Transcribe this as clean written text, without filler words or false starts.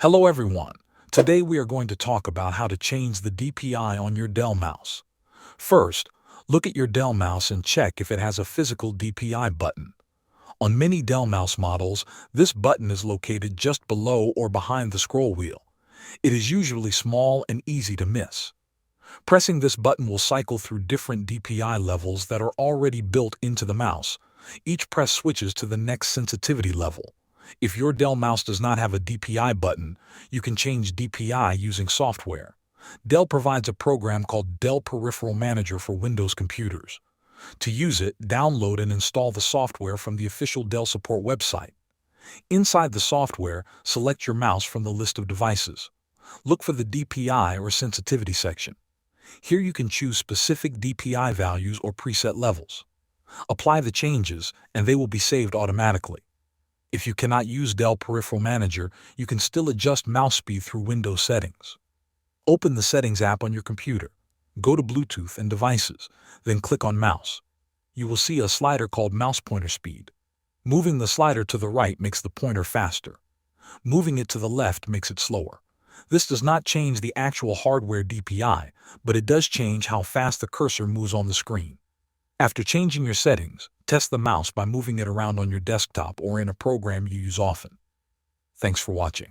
Hello everyone. Today we are going to talk about how to change the DPI on your Dell mouse. First, look at your Dell mouse and check if it has a physical DPI button. On many Dell mouse models, this button is located just below or behind the scroll wheel. It is usually small and easy to miss. Pressing this button will cycle through different DPI levels that are already built into the mouse. Each press switches to the next sensitivity level. If your Dell mouse does not have a DPI button, you can change DPI using software. Dell provides a program called Dell Peripheral Manager for Windows computers. To use it, download and install the software from the official Dell support website. Inside the software, select your mouse from the list of devices. Look for the DPI or sensitivity section. Here you can choose specific DPI values or preset levels. Apply the changes, and they will be saved automatically. If you cannot use Dell Peripheral Manager, you can still adjust mouse speed through Windows settings. Open the Settings app on your computer. Go to Bluetooth and Devices, then click on Mouse. You will see a slider called Mouse Pointer Speed. Moving the slider to the right makes the pointer faster. Moving it to the left makes it slower. This does not change the actual hardware DPI, but it does change how fast the cursor moves on the screen. After changing your settings, test the mouse by moving it around on your desktop or in a program you use often. Thanks for watching.